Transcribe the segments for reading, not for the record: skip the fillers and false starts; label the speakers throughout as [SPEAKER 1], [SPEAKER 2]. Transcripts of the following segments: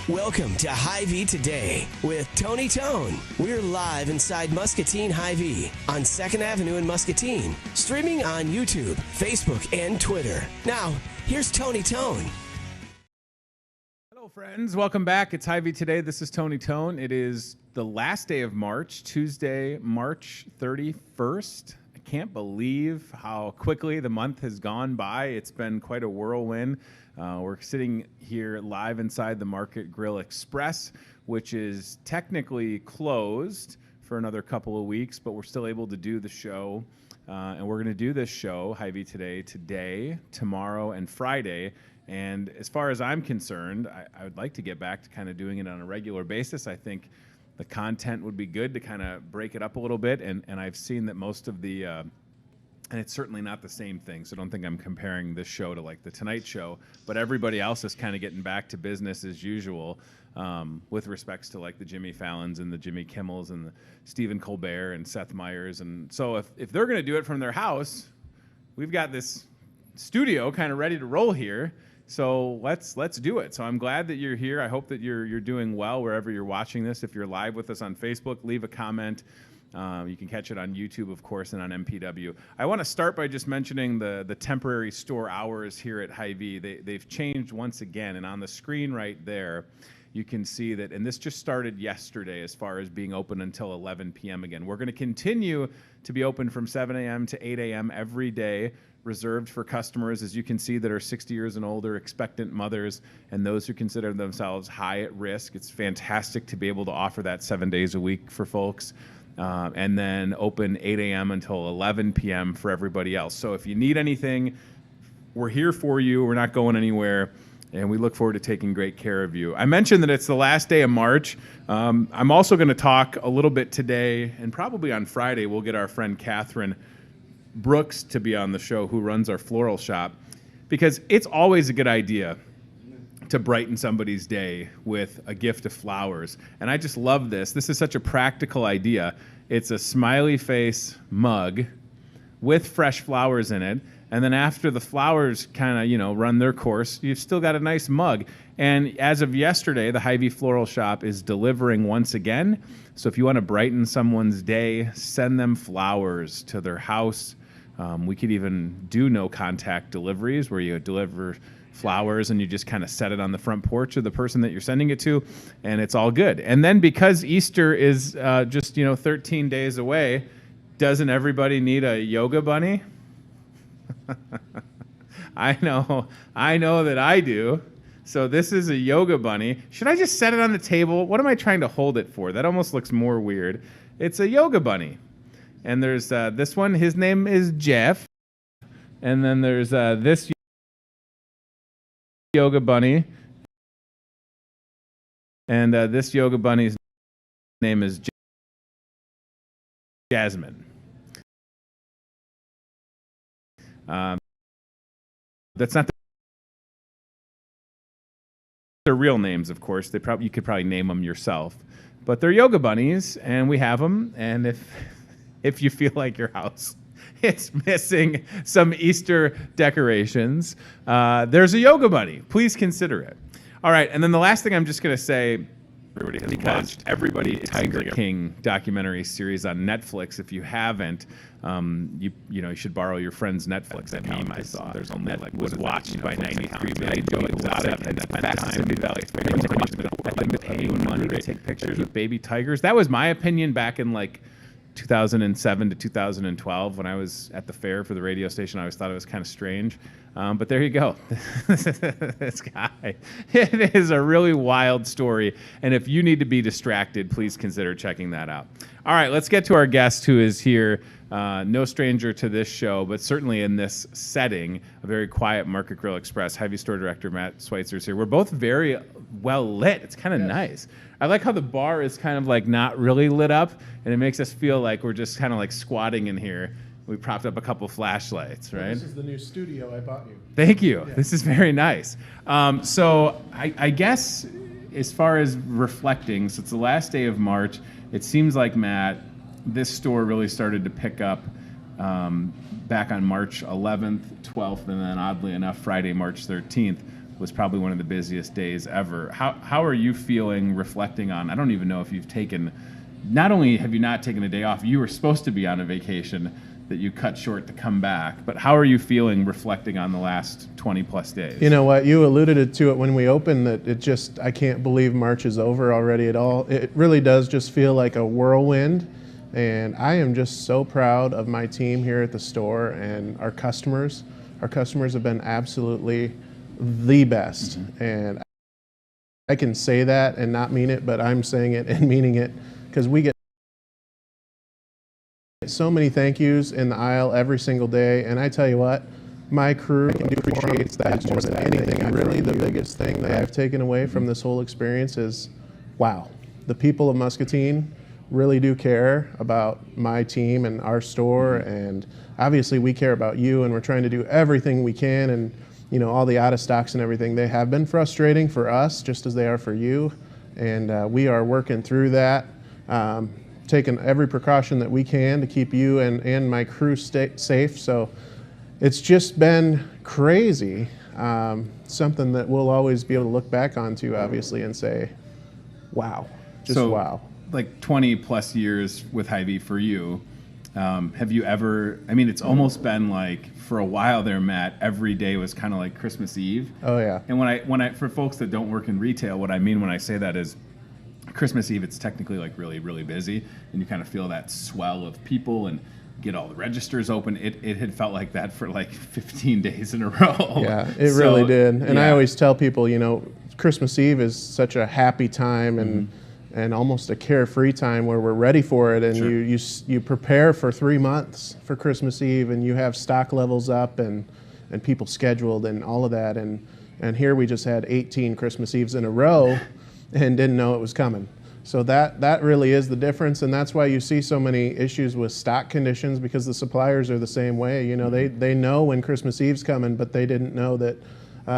[SPEAKER 1] Welcome to Hy-Vee Today with Tony Tone. We're live inside Muscatine Hy-Vee on 2nd Avenue in Muscatine, streaming on YouTube, Facebook, and Twitter. Now, here's Tony Tone.
[SPEAKER 2] Hello, friends. Welcome back. It's Hy-Vee Today. This is Tony Tone. It is the last day of March, Tuesday, March 31st. I can't believe how quickly the month has gone by. It's been quite a whirlwind. We're sitting here live inside the Market Grill Express, which is technically closed for another couple of weeks, but we're still able to do the show. And we're going to do this show, Hy-Vee today, tomorrow, and Friday. And as far as I'm concerned, I would like to get back to kind of doing it on a regular basis. I think the content would be good to kind of break it up a little bit. And I've seen that most of the... and it's certainly not the same thing, so don't think I'm comparing this show to like the Tonight Show, but everybody else is kind of getting back to business as usual with respects to like the Jimmy Fallons and the Jimmy Kimmels and the Stephen Colbert and Seth Meyers. And so if they're going to do it from their house, we've got this studio kind of ready to roll here. So let's do it. So I'm glad that you're here. I hope that you're doing well wherever you're watching this. If you're live with us on Facebook, leave a comment. You can catch it on YouTube, of course, and on MPW. I want to start by just mentioning the temporary store hours here at Hy-Vee. They've changed once again, and on the screen right there, you can see that, and this just started yesterday as far as being open until 11 p.m. again. We're going to continue to be open from 7 a.m. to 8 a.m. every day, reserved for customers, as you can see, that are 60 years and older, expectant mothers, and those who consider themselves high at risk. It's fantastic to be able to offer that 7 days a week for folks. And then open 8 a.m. until 11 p.m. for everybody else. So if you need anything, we're here for you. We're not going anywhere, and we look forward to taking great care of you. I mentioned that it's the last day of March. I'm also going to talk a little bit today, and probably on Friday, we'll get our friend Catherine Brooks to be on the show, who runs our floral shop, because it's always a good idea to brighten somebody's day with a gift of flowers. And I just love this. This is such a practical idea. It's a smiley face mug with fresh flowers in it. And then after the flowers kind of, run their course, you've still got a nice mug. And as of yesterday, the Hy-Vee Floral Shop is delivering once again. So if you want to brighten someone's day, send them flowers to their house. We could even do no contact deliveries where you deliver flowers and you just kind of set it on the front porch of the person that you're sending it to, and it's all good. And then because Easter is just 13 days away, doesn't everybody need a yoga bunny? I know that I do. So this is a yoga bunny. Should I just set it on the table? What am I trying to hold it for? That almost looks more weird. It's a yoga bunny. And there's this one, his name is Jeff. And then there's this yoga bunny, and this yoga bunny's name is Jasmine. That's not their real names, of course. You could probably name them yourself, but they're yoga bunnies, and we have them. And if you feel like your house it's missing some Easter decorations, there's a yoga bunny. Please consider it. All right, and then the last thing I'm just going to say, everybody Tiger King documentary series on Netflix. If you haven't, you should borrow your friend's Netflix. That meme I saw. There's only was watched by 93 million Joe Exotic and spent time in Valley. Paying money to take pictures with baby tigers. That was my opinion back in 2007 to 2012 when I was at the fair for the radio station. I always thought it was kind of strange. But there you go. This guy. It is a really wild story. And if you need to be distracted, please consider checking that out. All right, let's get to our guest who is here. No stranger to this show, but certainly in this setting, a very quiet Market Grill Express. Hy-Vee store director Matt Schweitzer is here. We're both very well lit. It's kind of nice. I like how the bar is kind of not really lit up, and it makes us feel like we're just kind of squatting in here. We propped up a couple flashlights, right?
[SPEAKER 3] This is the new studio I bought you.
[SPEAKER 2] Thank you.
[SPEAKER 3] Yeah.
[SPEAKER 2] This is very nice. So I guess as far as reflecting, so it's the last day of March, it seems like, Matt, this store really started to pick up back on March 11th, 12th, and then oddly enough, Friday, March 13th, was probably one of the busiest days ever. How are you feeling reflecting on, I don't even know if you've taken, not only have you not taken a day off, you were supposed to be on a vacation that you cut short to come back, but how are you feeling reflecting on the last 20 plus days?
[SPEAKER 3] You know what, you alluded to it when we opened, that I can't believe March is over already at all. It really does just feel like a whirlwind, and I am just so proud of my team here at the store and our customers. Our customers have been absolutely the best, and I can say that and not mean it, but I'm saying it and meaning it, because we get so many thank yous in the aisle every single day, and I tell you what, my crew appreciates that more than anything. And really the biggest thing that I've taken away from this whole experience is, wow, the people of Muscatine really do care about my team and our store, and obviously we care about you, and we're trying to do everything we can, and you know, all the out of stocks and everything, they have been frustrating for us just as they are for you, and we are working through that. Taking every precaution that we can to keep you and my crew safe. So it's just been crazy. Something that we'll always be able to look back onto, obviously, and say, wow, just so, wow.
[SPEAKER 2] Like 20 plus years with Hy-Vee for you, have you ever, I mean, it's almost been like, for a while there, Matt, every day was kind of like Christmas Eve.
[SPEAKER 3] Oh yeah.
[SPEAKER 2] And when I, for folks that don't work in retail, what I mean when I say that is, Christmas Eve, it's technically like really, really busy, and you kind of feel that swell of people and get all the registers open. It had felt like that for like 15 days in a row.
[SPEAKER 3] Yeah, it really did. And I always tell people, you know, Christmas Eve is such a happy time and almost a carefree time where we're ready for it, and you prepare for 3 months for Christmas Eve, and you have stock levels up and people scheduled and all of that, and here we just had 18 Christmas Eves in a row and didn't know it was coming. So that really is the difference, and that's why you see so many issues with stock conditions, because the suppliers are the same way. You know, they know when Christmas Eve's coming, but they didn't know that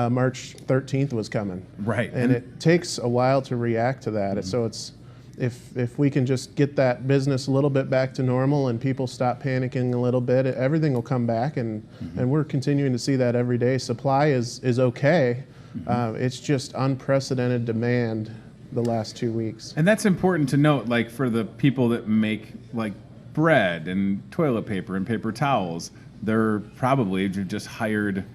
[SPEAKER 3] March 13th was coming.
[SPEAKER 2] Right.
[SPEAKER 3] And it takes a while to react to that. So it's if we can just get that business a little bit back to normal and people stop panicking a little bit, everything will come back, and we're continuing to see that every day. Supply is okay. It's just unprecedented demand the last 2 weeks.
[SPEAKER 2] And that's important to note, like for the people that make like bread and toilet paper and paper towels, they're probably just hired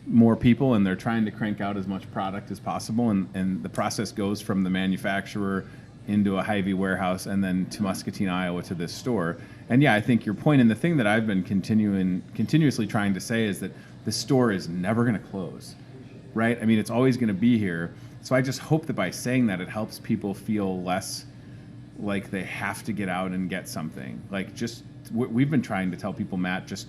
[SPEAKER 2] more people, and they're trying to crank out as much product as possible, and the process goes from the manufacturer into a Hy-Vee warehouse and then to Muscatine, Iowa, to this store. And yeah, I think your point, and the thing that I've been continuously trying to say is that the store is never going to close, right? I mean, it's always going to be here. So I just hope that by saying that, it helps people feel less like they have to get out and get something. Like, just, we've been trying to tell people, Matt, just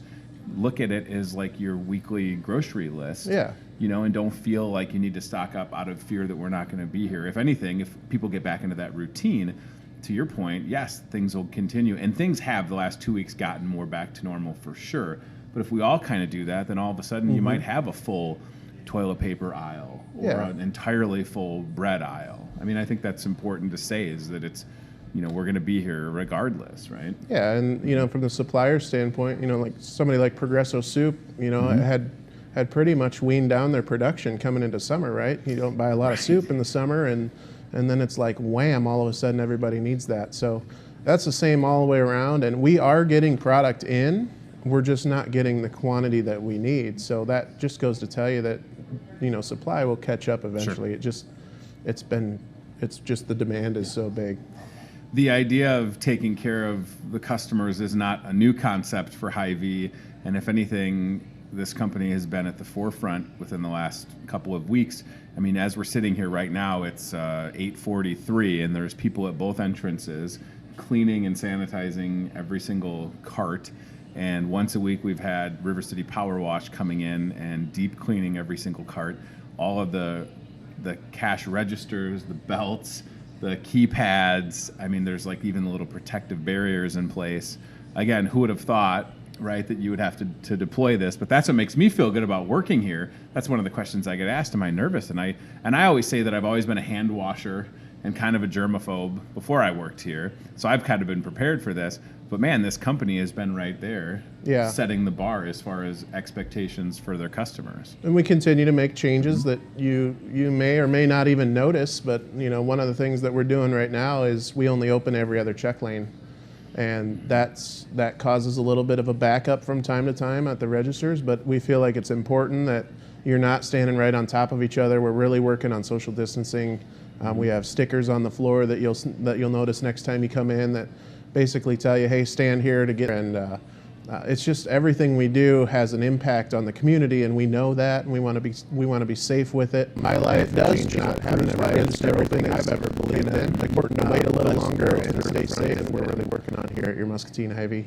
[SPEAKER 2] look at it as like your weekly grocery list.
[SPEAKER 3] Yeah.
[SPEAKER 2] You know, and don't feel like you need to stock up out of fear that we're not going to be here. If anything, if people get back into that routine, to your point, yes, things will continue. And things have the last 2 weeks gotten more back to normal for sure. But if we all kind of do that, then all of a sudden you might have a full toilet paper aisle or an entirely full bread aisle. I mean, I think that's important to say, is that it's, you know, we're going to be here regardless, right?
[SPEAKER 3] Yeah, and you know, from the supplier standpoint, you know, like somebody like Progresso Soup, you know, had pretty much weaned down their production coming into summer, right? You don't buy a lot of soup in the summer, and then it's like wham, all of a sudden everybody needs that. So that's the same all the way around, and we are getting product in. We're just not getting the quantity that we need. So that just goes to tell you that, you know, supply will catch up eventually. Sure. It's just the demand is so big.
[SPEAKER 2] The idea of taking care of the customers is not a new concept for Hy-Vee, and if anything, this company has been at the forefront within the last couple of weeks. I mean, as we're sitting here right now, it's 8:43, and there's people at both entrances cleaning and sanitizing every single cart. And once a week, we've had River City Power Wash coming in and deep cleaning every single cart. All of the cash registers, the belts, the keypads. I mean, there's like even the little protective barriers in place. Again, who would have thought, right, that you would have to deploy this? But that's what makes me feel good about working here. That's one of the questions I get asked. Am I nervous? And I always say that I've always been a hand washer and kind of a germaphobe before I worked here. So I've kind of been prepared for this. But man, this company has been right there, setting the bar as far as expectations for their customers.
[SPEAKER 3] And we continue to make changes that you may or may not even notice. But one of the things that we're doing right now is we only open every other check lane, and that causes a little bit of a backup from time to time at the registers. But we feel like it's important that you're not standing right on top of each other. We're really working on social distancing. We have stickers on the floor that you'll notice next time you come in that basically tell you, hey, stand here to get. And it's just everything we do has an impact on the community, and we know that, and we want to be safe with it. My life does change. Not having it against everything I've ever believed in. It's important to wait a little longer and stay safe. And we're really working on here at your Muscatine Hy-Vee.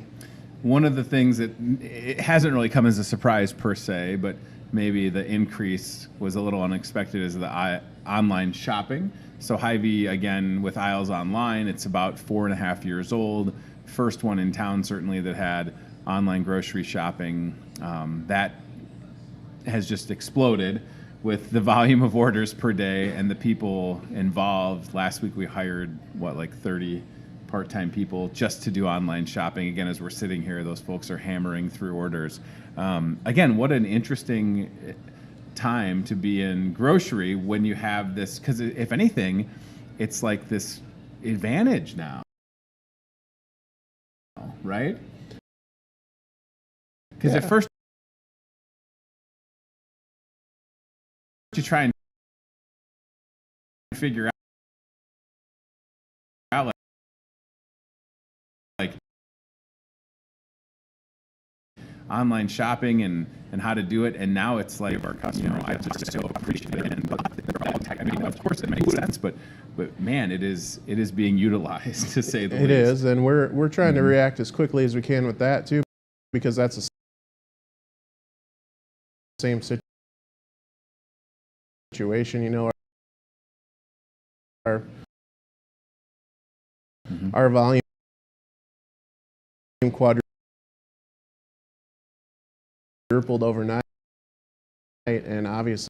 [SPEAKER 2] One of the things that it hasn't really come as a surprise per se, but maybe the increase was a little unexpected, is the online shopping. So Hy-Vee, again, with Aisles Online, it's about 4.5 years old. First one in town, certainly, that had online grocery shopping. That has just exploded with the volume of orders per day and the people involved. Last week we hired, 30 part-time people just to do online shopping. Again, as we're sitting here, those folks are hammering through orders. Again, what an interesting time to be in grocery when you have this, because if anything, it's like this advantage now, right? Because at first you try and figure out like online shopping and how to do it, and now it's like our customers, I just so appreciate it. And of course it makes sense, but man, it is being utilized, to say the least.
[SPEAKER 3] It is, and we're trying to react as quickly as we can with that too, because that's the same situation. Our volume quadrupled overnight, and obviously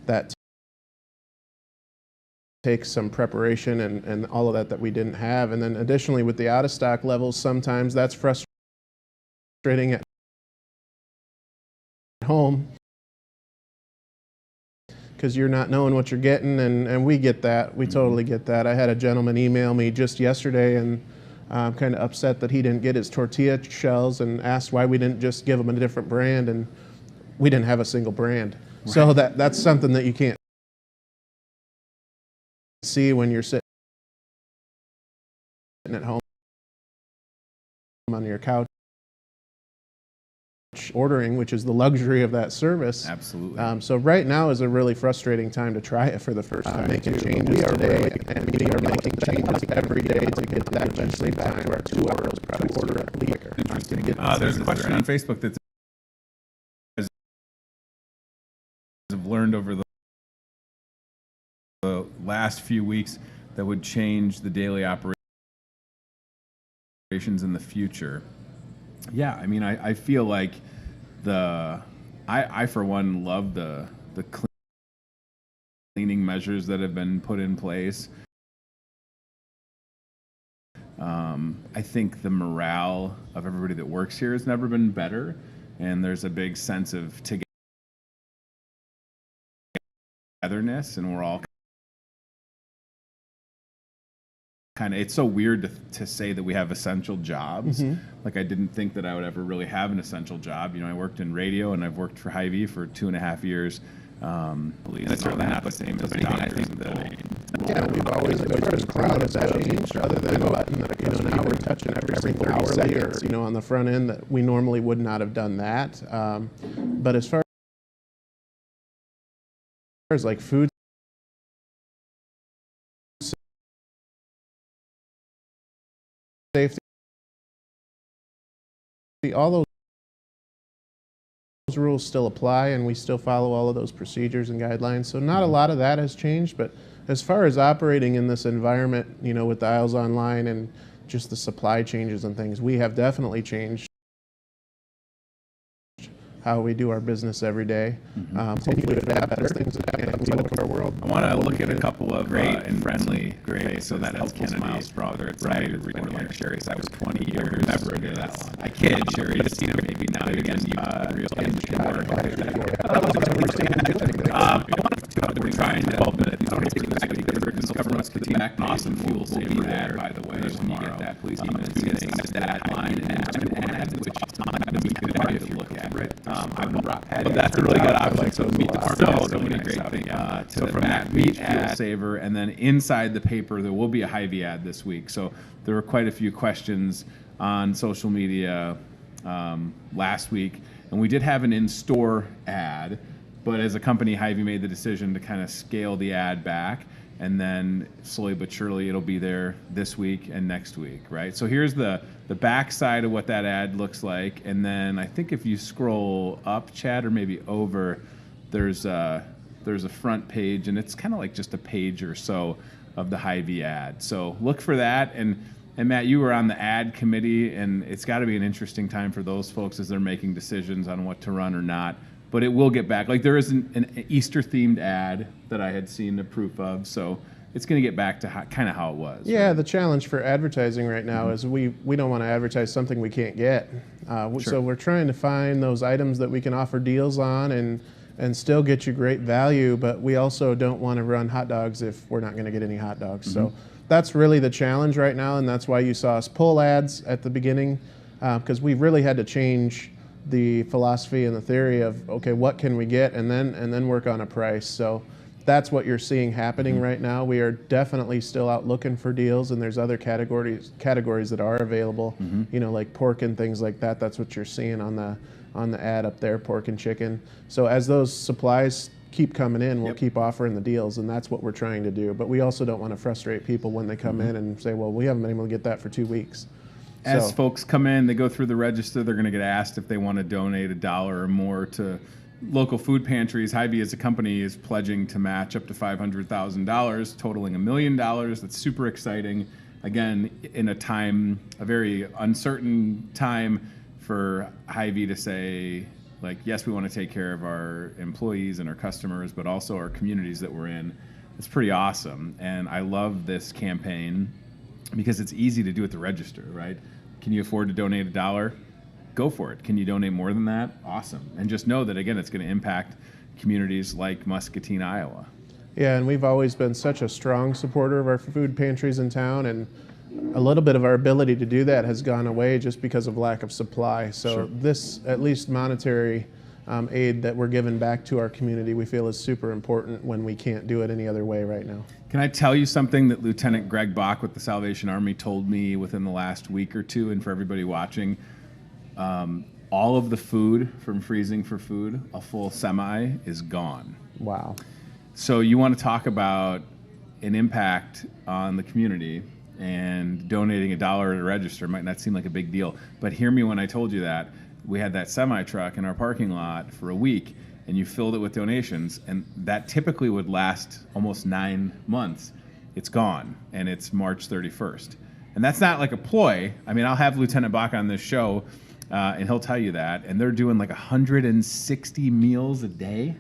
[SPEAKER 3] that takes some preparation and all of that we didn't have. And then additionally, with the out-of-stock levels, sometimes that's frustrating at home because you're not knowing what you're getting, and we get that. We totally get that. I had a gentleman email me just yesterday, and I'm kind of upset that he didn't get his tortilla shells, and asked why we didn't just give him a different brand, and we didn't have a single brand. Right. So that's something that you can't see when you're sitting at home on your couch ordering, which is the luxury of that service.
[SPEAKER 2] Absolutely.
[SPEAKER 3] So right now is a really frustrating time to try it for the first time. Making changes today, and we are making changes every day to get that eventually back to our 2 hours per order at least.
[SPEAKER 2] Interesting. There's a question on Facebook that have learned over the last few weeks that would change the daily operations in the future. Yeah, I mean, I feel like I for one love the cleaning measures that have been put in place. I think the morale of everybody that works here has never been better, and there's a big sense of togetherness, and we're all kind of, it's so weird to say that we have essential jobs. Like, I didn't think that I would ever really have an essential job. I worked in radio, and I've worked for Hy-Vee for 2.5 years. It's certainly not the same as doctors.
[SPEAKER 3] Yeah, we've always been as proud of that change, other than a button that now we're touching every 30 seconds, on the front end, that we normally would not have done that. But as far as like food safety, all those rules still apply, and we still follow all of those procedures and guidelines. So not a lot of that has changed, but as far as operating in this environment, with the Aisles Online and just the supply changes and things, we have definitely changed how we do our business every day. Continue to adapt as things adapt in our world.
[SPEAKER 2] I want to look at a couple of great and friendly grays, so that helps Kennedy's brother. Right, like Sherry's. That was 20 years. Never did that long. I kid, Sherry. Just maybe not again. Real industry work. We're trying to 12 minutes. Discover Muscatine. Awesome fuel saver there, by the way. When you get that, please email that line and which we could look at. But that's a really good option. So meet the park. So many great things. So from that meet fuel saver, and then inside the paper there will be a Hy-Vee ad this week. So there were quite a few questions on social media last week, and we did have an in-store ad. But as a company, Hy-Vee made the decision to kind of scale the ad back, and then slowly but surely it'll be there this week and next week, right? So here's the back side of what that ad looks like, and then I think if you scroll up, Chad, or maybe over, there's a front page, and it's kind of like just a page or so of the Hy-Vee ad. So look for that, and Matt, you were on the ad committee, and it's got to be an interesting time for those folks as they're making decisions on what to run or not. But it will get back. Like there is an Easter-themed ad that I had seen the proof of, so it's going to get back to kind of how it was.
[SPEAKER 3] Yeah,
[SPEAKER 2] right?
[SPEAKER 3] The challenge for advertising right now is we don't want to advertise something we can't get. So we're trying to find those items that we can offer deals on and still get you great value, but we also don't want to run hot dogs if we're not going to get any hot dogs. So that's really the challenge right now, and that's why you saw us pull ads at the beginning, because we really had to change the philosophy and the theory of, okay, what can we get, and then work on a price. So that's what you're seeing happening right now. We are definitely still out looking for deals, and there's other categories that are available, you know, like pork and things like that. That's what you're seeing on the ad up there, pork and chicken. So as those supplies keep coming in, we'll keep offering the deals, and that's what we're trying to do. But we also don't want to frustrate people when they come in and say, well, we haven't been able to get that for 2 weeks.
[SPEAKER 2] As folks come in, they go through the register, they're going to get asked if they want to donate $1 or more to local food pantries. Hy-Vee as a company is pledging to match up to $500,000, totaling $1 million. That's super exciting. Again, in a very uncertain time for Hy-Vee to say, like, yes, we want to take care of our employees and our customers, but also our communities that we're in. It's pretty awesome. And I love this campaign because it's easy to do at the register, right? Can you afford to donate $1? Go for it. Can you donate more than that? Awesome. And just know that, again, it's going to impact communities like Muscatine, Iowa.
[SPEAKER 3] Yeah, and we've always been such a strong supporter of our food pantries in town, and a little bit of our ability to do that has gone away just because of lack of supply. So this, at least monetary aid that we're giving back to our community, we feel is super important when we can't do it any other way right now.
[SPEAKER 2] Can I tell you something that Lieutenant Greg Bach with the Salvation Army told me within the last week or two, and for everybody watching? All of the food from Freezing for Food, a full semi, is gone.
[SPEAKER 3] Wow.
[SPEAKER 2] So you want to talk about an impact on the community, and donating $1 at a register might not seem like a big deal, but hear me when I told you that. We had that semi truck in our parking lot for a week, and you filled it with donations, and that typically would last almost 9 months. It's gone, and it's March 31st. And that's not like a ploy. I mean, I'll have Lieutenant Bach on this show, and he'll tell you that. And they're doing like 160 meals a day,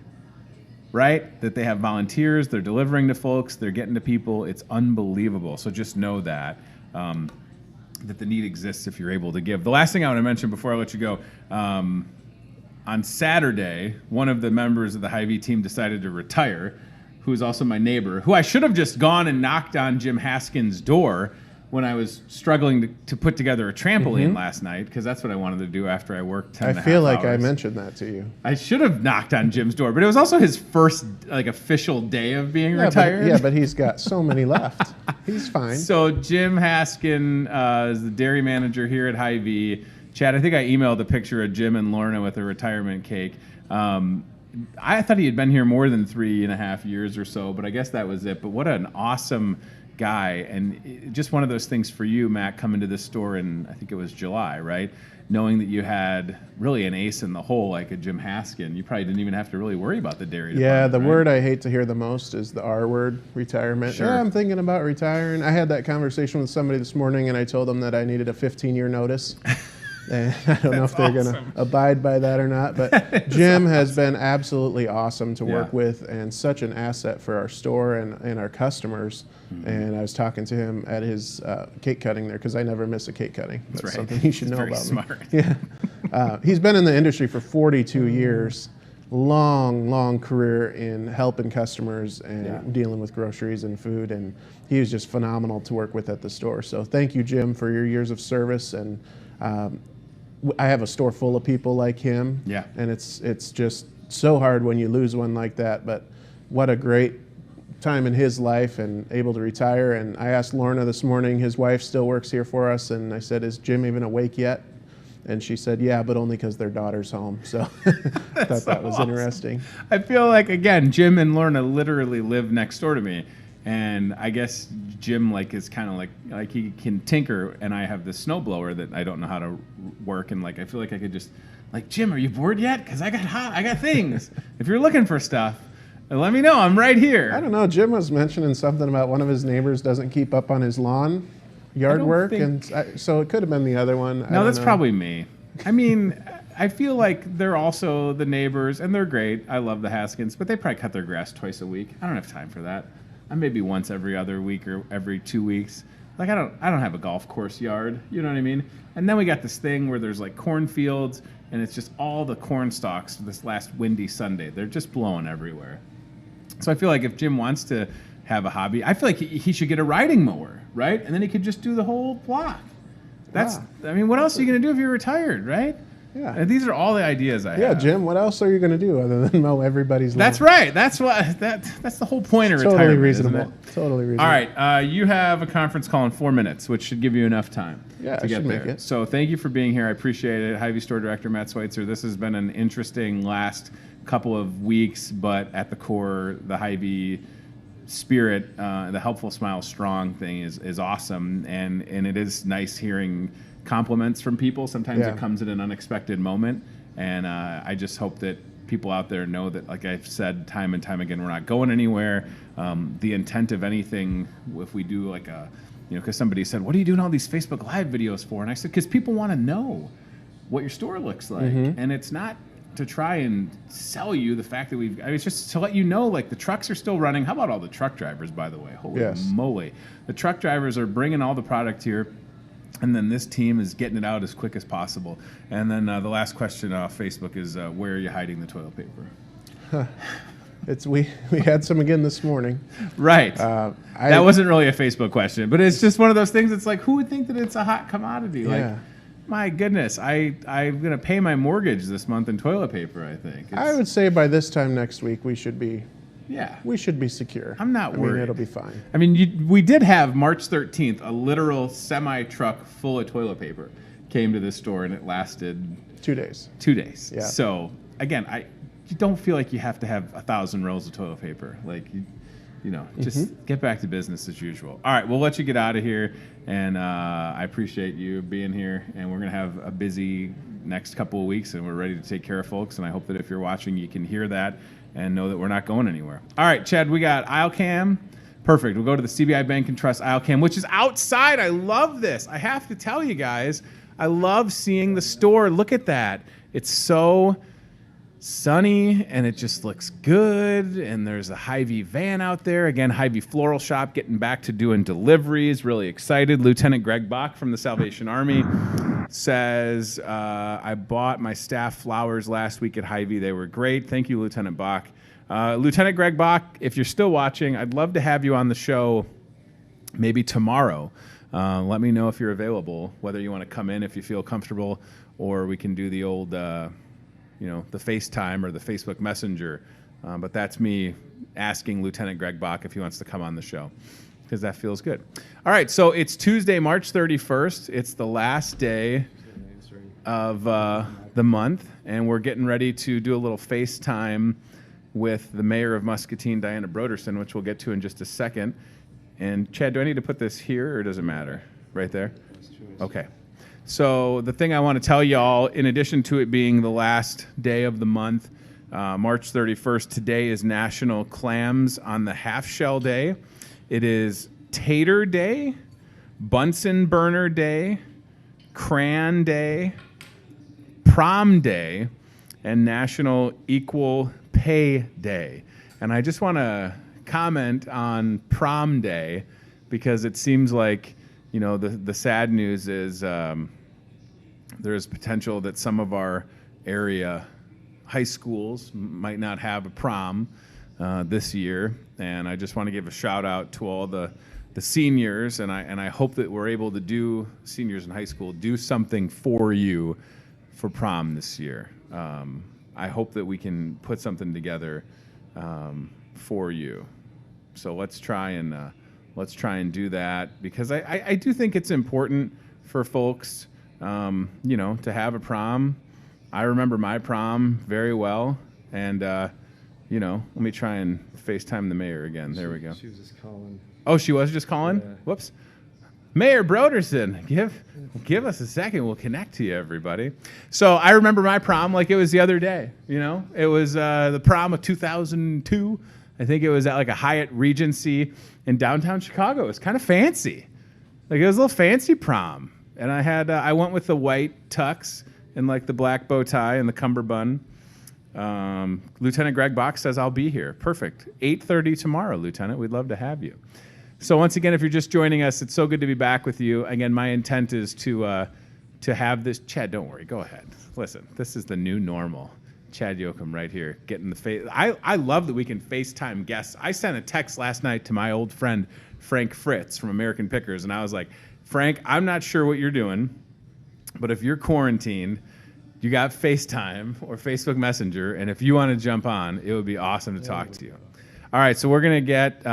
[SPEAKER 2] right? That they have volunteers, they're delivering to folks, they're getting to people. It's unbelievable. So just know that, that the need exists if you're able to give. The last thing I want to mention before I let you go, on Saturday, one of the members of the Hy-Vee team decided to retire, who is also my neighbor, who I should have just gone and knocked on Jim Haskin's door when I was struggling to put together a trampoline last night, because that's what I wanted to do after I worked 10 and a half hours.
[SPEAKER 3] I feel like I mentioned that to you.
[SPEAKER 2] I should have knocked on Jim's door, but it was also his first like official day of being retired.
[SPEAKER 3] But he's got so many left. He's fine.
[SPEAKER 2] So Jim Haskin is the dairy manager here at Hy-Vee. Chad, I think I emailed a picture of Jim and Lorna with a retirement cake. I thought he had been here more than 3.5 years or so, but I guess that was it. But what an awesome guy, and just one of those things for you, Matt, coming to this store in, I think it was July, right? Knowing that you had really an ace in the hole like a Jim Haskin, you probably didn't even have to really worry about the dairy department.
[SPEAKER 3] Yeah, the
[SPEAKER 2] right?
[SPEAKER 3] word I hate to hear the most is the R word, retirement.
[SPEAKER 2] Sure.
[SPEAKER 3] Yeah, I'm thinking about retiring. I had that conversation with somebody this morning, and I told them that I needed a 15-year notice. And I don't know if they're going to abide by that or not, but Jim has been absolutely awesome to work with and such an asset for our store and our customers. And I was talking to him at his cake cutting there, because I never miss a cake cutting. That's something you should know about
[SPEAKER 2] smart.
[SPEAKER 3] me. Yeah. He's been in the industry for 42 years. Long career in helping customers and dealing with groceries and food, and he was just phenomenal to work with at the store. So thank you, Jim, for your years of service. And I have a store full of people like him, and it's just so hard when you lose one like that. But what a great time in his life, and able to retire. And I asked Lorna this morning, his wife still works here for us, and I said, is Jim even awake yet? And she said, yeah, but only because their daughter's home. So I thought that was interesting.
[SPEAKER 2] I feel like, again, Jim and Lorna literally live next door to me. And I guess Jim is kind of like he can tinker, and I have this snowblower that I don't know how to work. And I feel like I could just, Jim, are you bored yet? Because I got things. If you're looking for stuff, let me know. I'm right here.
[SPEAKER 3] I don't know. Jim was mentioning something about one of his neighbors doesn't keep up on his lawn. Yard work, and so it could have been the other one.
[SPEAKER 2] No, that's probably me. I mean, I feel like they're also the neighbors, and they're great. I love the Haskins, but they probably cut their grass twice a week. I don't have time for that. I maybe once every other week or every 2 weeks. I don't have a golf course yard. You know what I mean? And then we got this thing where there's cornfields, and it's just all the corn stalks. This last windy Sunday, they're just blowing everywhere. So I feel like if Jim wants to have a hobby, I feel like he should get a riding mower, right? And then he could just do the whole block. I mean, what else are you going to do if you're retired, right?
[SPEAKER 3] Yeah.
[SPEAKER 2] And these are all the ideas I have.
[SPEAKER 3] Yeah, Jim, what else are you going to do other than mow everybody's lawn?
[SPEAKER 2] That's right. That's the whole point of retirement.
[SPEAKER 3] Totally reasonable.
[SPEAKER 2] Isn't it?
[SPEAKER 3] Totally reasonable.
[SPEAKER 2] All right, you have a conference call in 4 minutes, which should give you enough time to get there.
[SPEAKER 3] Make it.
[SPEAKER 2] So thank you for being here. I appreciate it. Hy-Vee Store Director Matt Schweitzer. This has been an interesting last couple of weeks, but at the core, the Hy-Vee spirit, the helpful smile strong thing is awesome, and it is nice hearing compliments from people. Sometimes it comes at an unexpected moment, and I just hope that people out there know that, like I've said time and time again, we're not going anywhere. The intent of anything, if we do because somebody said, what are you doing all these Facebook Live videos for? And I said, because people want to know what your store looks like, and it's not to try and sell you the fact that it's just to let you know, the trucks are still running. How about all the truck drivers, by the way? Holy moly. The truck drivers are bringing all the product here, and then this team is getting it out as quick as possible. And then the last question off Facebook is, where are you hiding the toilet paper?
[SPEAKER 3] We had some again this morning.
[SPEAKER 2] Right. That wasn't really a Facebook question, but it's just one of those things. It's who would think that it's a hot commodity? My goodness, I'm going to pay my mortgage this month in toilet paper, I think.
[SPEAKER 3] I would say by this time next week we should be secure.
[SPEAKER 2] I'm not worried.
[SPEAKER 3] I mean, it'll be fine.
[SPEAKER 2] I mean, we did have March 13th, a literal semi-truck full of toilet paper came to this store, and it lasted
[SPEAKER 3] 2 days.
[SPEAKER 2] 2 days.
[SPEAKER 3] Yeah.
[SPEAKER 2] So, again, you don't feel like you have to have 1,000 rolls of toilet paper. Just get back to business as usual. All right, we'll let you get out of here, and I appreciate you being here, and we're going to have a busy next couple of weeks, and we're ready to take care of folks, and I hope that if you're watching, you can hear that and know that we're not going anywhere. All right, Chad, we got aisle cam. Perfect. We'll go to the CBI Bank and Trust aisle cam, which is outside. I love this. I have to tell you guys, I love seeing the store. Look at that. It's so sunny, and it just looks good, and there's a Hy-Vee van out there. Again, Hy-Vee Floral Shop getting back to doing deliveries. Really excited. Lieutenant Greg Bach from the Salvation Army says, I bought my staff flowers last week at Hy-Vee. They were great. Thank you, Lieutenant Bach. Lieutenant Greg Bach, if you're still watching, I'd love to have you on the show maybe tomorrow. Let me know if you're available, whether you want to come in if you feel comfortable, or we can do the old the FaceTime or the Facebook Messenger. But that's me asking Lieutenant Greg Bach if he wants to come on the show, because that feels good. All right, so it's Tuesday, March 31st. It's the last day of the month, and we're getting ready to do a little FaceTime with the mayor of Muscatine, Diana Broderson, which we'll get to in just a second. And Chad, do I need to put this here, or does it matter? Right there? Okay. So the thing I want to tell y'all, in addition to it being the last day of the month, March 31st, today is National Clams on the Half Shell Day. It is Tater Day, Bunsen Burner Day, Cran Day, Prom Day and National Equal Pay Day. And I just want to comment on Prom Day because it seems like, you know, the sad news is there's potential that some of our area high schools might not have a prom this year. And I just want to give a shout out to all the seniors, and I hope that we're able to do, seniors in high school, do something for you for prom this year. I hope that we can put something together for you. So let's try and do that, because I do think it's important for folks, you know, to have a prom. I remember my prom very well, and you know, let me try and FaceTime the mayor again. There we go.
[SPEAKER 4] She was just calling.
[SPEAKER 2] Oh, she was just calling?
[SPEAKER 4] Yeah.
[SPEAKER 2] Whoops. Mayor Broderson, give us a second. We'll connect to you, everybody. So I remember my prom like it was the other day. You know, it was the prom of 2002. I think it was at like a Hyatt Regency in downtown Chicago. It was kind of fancy. Like it was a little fancy prom. And I went with the white tux and like the black bow tie and the cummerbund. Lieutenant Greg Bach says I'll be here. Perfect. 8:30 tomorrow, Lieutenant. We'd love to have you. So once again, if you're just joining us, it's so good to be back with you. Again, my intent is to have this. Chad, don't worry. Go ahead. Listen, this is the new normal. Chad Yoakum right here, getting the face. I love that we can FaceTime guests. I sent a text last night to my old friend Frank Fritz from American Pickers, and I was like, Frank, I'm not sure what you're doing, but if you're quarantined, you got FaceTime or Facebook Messenger, and if you want to jump on, it would be awesome to talk to you. All right, so we're gonna get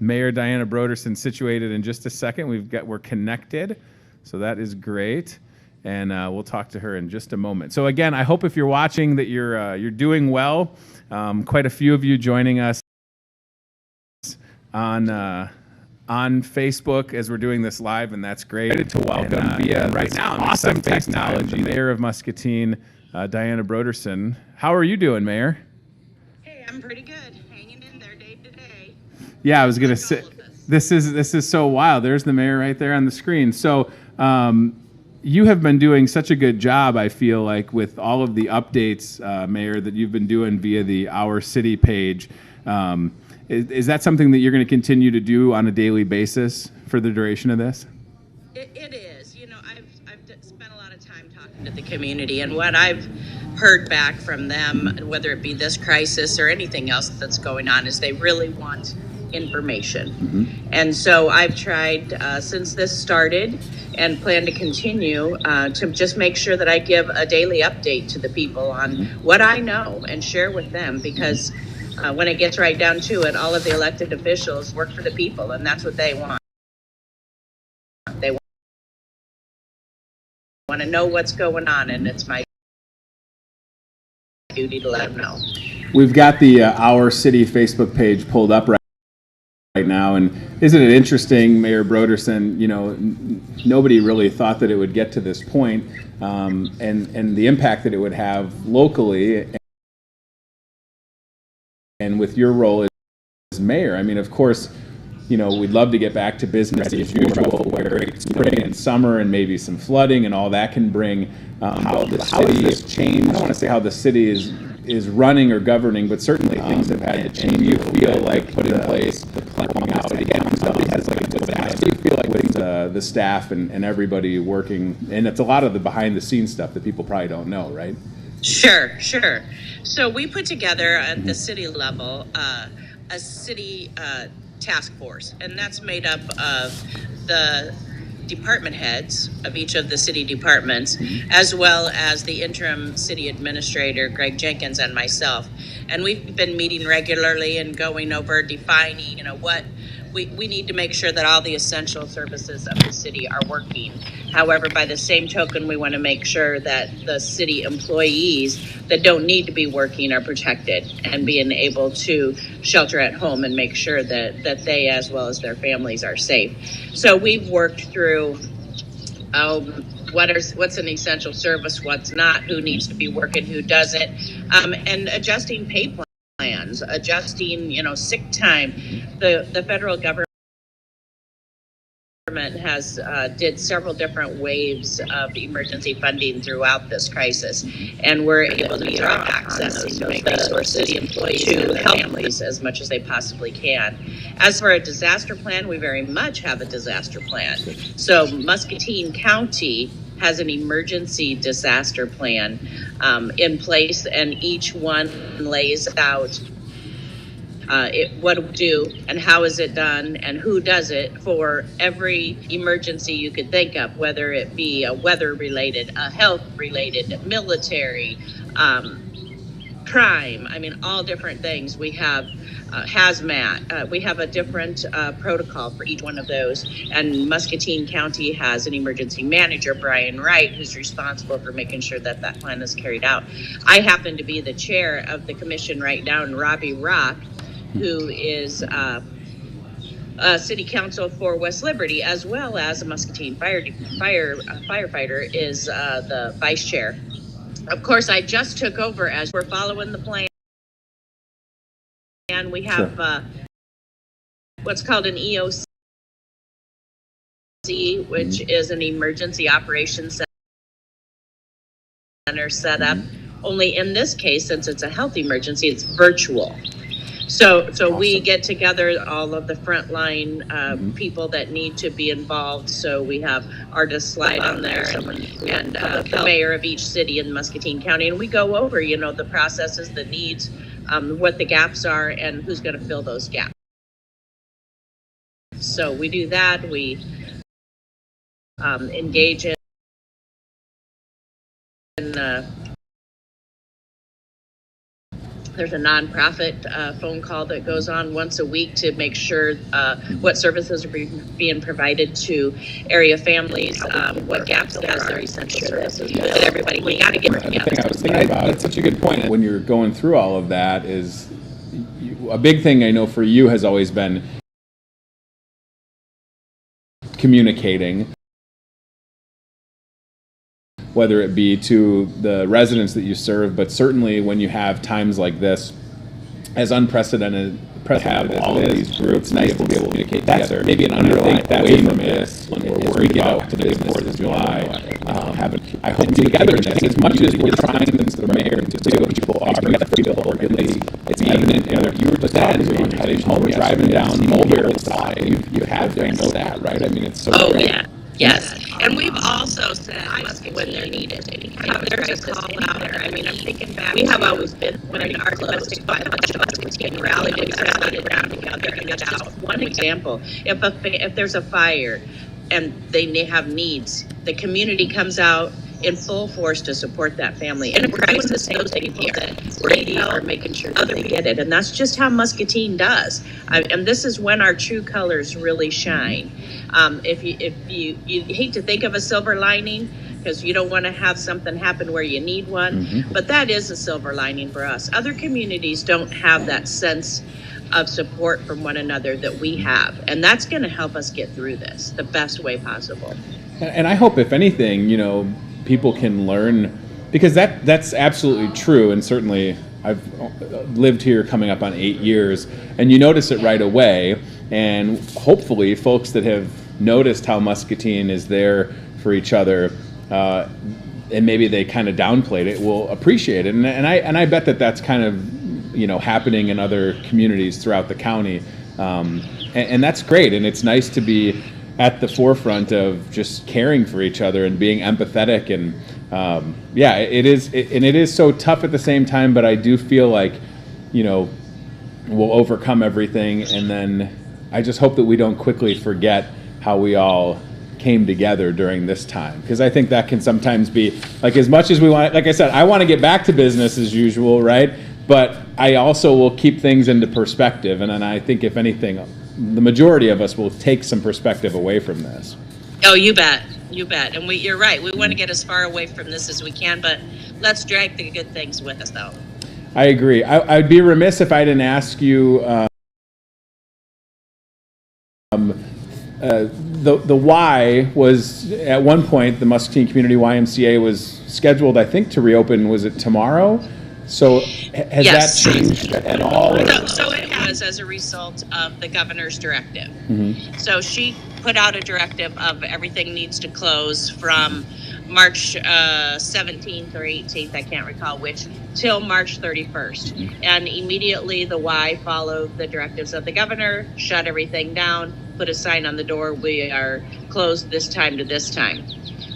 [SPEAKER 2] Mayor Diana Broderson situated in just a second. We're connected, so that is great, and we'll talk to her in just a moment. So again, I hope if you're watching that you're doing well. Quite a few of you joining us on Facebook as we're doing this live, and that's great. Excited to welcome via right now awesome technology, Mayor of Muscatine, Diana Broderson. How are you doing, Mayor?
[SPEAKER 5] Hey, I'm pretty good. Hanging in there day to day.
[SPEAKER 2] Yeah, I was gonna say this is so wild. There's the mayor right there on the screen. So you have been doing such a good job, I feel like, with all of the updates, Mayor, that you've been doing via the Our City page. Is that something that you're going to continue to do on a daily basis for the duration of this?
[SPEAKER 5] It is. You know, I've spent a lot of time talking to the community, and what I've heard back from them, whether it be this crisis or anything else that's going on, is they really want information. Mm-hmm. And so I've tried since this started and plan to continue to just make sure that I give a daily update to the people on what I know and share with them, because when it gets right down to it, all of the elected officials work for the people, and that's what they want. They want to know what's going on, and it's my duty to let them know.
[SPEAKER 2] We've got the Our City Facebook page pulled up right now, and isn't it interesting, Mayor Broderson? You know, nobody really thought that it would get to this point, and the impact that it would have locally. And with your role as mayor, I mean, of course, you know, we'd love to get back to business as usual, where it's spring and summer and maybe some flooding and all that can bring. How city has changed. I don't want to say how the city is running or governing, but certainly things have had to change. Do you feel like put in place the plumbing out again? Somebody has like a good balance. Do you feel like with the staff and everybody working, and it's a lot of the behind the scenes stuff that people probably don't know, right?
[SPEAKER 5] Sure. So we put together at the city level a city task force, and that's made up of the department heads of each of the city departments, as well as the interim city administrator, Greg Jenkins, and myself. And we've been meeting regularly and going over defining, you know, what we need to make sure that all the essential services of the city are working. However, by the same token, we want to make sure that the city employees that don't need to be working are protected and being able to shelter at home and make sure that they, as well as their families, are safe. So we've worked through what's an essential service, what's not, who needs to be working, who doesn't, and adjusting pay plans, adjusting, you know, sick time. The federal government has did several different waves of emergency funding throughout this crisis, and we're able to draw access to make resources to help families as much as they possibly can. As for a disaster plan, we very much have a disaster plan. So Muscatine County has an emergency disaster plan in place, and each one lays out what to do and how is it done and who does it for every emergency you could think of, whether it be a weather related, a health related, military, crime. I mean, all different things. We have hazmat. We have a different protocol for each one of those. And Muscatine County has an emergency manager, Brian Wright, who's responsible for making sure that that plan is carried out. I happen to be the chair of the commission right now, and Robbie Rock, who is city council for West Liberty, as well as a Muscatine firefighter, is the vice chair. Of course, I just took over as we're following the plan. And we have what's called an EOC, which is an emergency operations center set up. Only in this case, since it's a health emergency, it's virtual. So awesome. We get together all of the frontline people that need to be involved. So we have Artist Slide on there and the mayor of each city in Muscatine County. And we go over, the processes, the needs, what the gaps are, and who's going to fill those gaps. So we do that. We engage in there's a nonprofit phone call that goes on once a week to make sure what services are being provided to area families, what gaps there are, essential services. But everybody, we got to get together.
[SPEAKER 2] I was thinking about that's such a good point. When you're going through all of that, is a big thing I know for you has always been communicating, whether it be to the residents that you serve, but certainly when you have times like this, as unprecedented have all of these groups, it's nice to be able to communicate together. Maybe an underlying away from this when we're worried about the 4th of July. I hope together as much as we're trying as the mayor to do, people are really, it's evident. You were just heading home, driving down Mulberry side. You have to know that, right? I mean, it's so great.
[SPEAKER 5] Yeah. Yes, and we've also said when they're needed. There's a call out there. I mean, I'm thinking back. We have always been when our domestic violence team rallied around together. And just one example: if there's a fire and they have needs, the community comes out in full force to support that family. In a crisis, those people that radio are making sure that they get it, and that's just how Muscatine does. And this is when our true colors really shine. If you hate to think of a silver lining, because you don't want to have something happen where you need one, but that is a silver lining for us. Other communities don't have that sense of support from one another that we have, and that's going to help us get through this the best way possible.
[SPEAKER 2] And I hope, if anything, people can learn, because that's absolutely true. And certainly I've lived here coming up on 8 years, and you notice it right away. And hopefully folks that have noticed how Muscatine is there for each other, and maybe they kind of downplayed it, will appreciate it. And I bet that's kind of happening in other communities throughout the county, and that's great. And it's nice to be at the forefront of just caring for each other and being empathetic. And it is so tough at the same time, but I do feel like we'll overcome everything. And then I just hope that we don't quickly forget how we all came together during this time, because I think that can sometimes be like, as much as we want, like I said, I want to get back to business as usual, right? But I also will keep things into perspective, and then I think, if anything, the majority of us will take some perspective away from this.
[SPEAKER 5] Oh, you bet. And you're right. We want to get as far away from this as we can, but let's drag the good things with us, though.
[SPEAKER 2] I agree. I'd be remiss if I didn't ask you the why was, at one point, the Muscatine Community YMCA was scheduled, I think, to reopen. Was it tomorrow? So has that changed at all?
[SPEAKER 5] So it has, as a result of the governor's directive. So she put out a directive of everything needs to close from March 17th or 18th, I can't recall which, till March 31st. And immediately the Y followed the directives of the governor, shut everything down, put a sign on the door, we are closed this time to this time.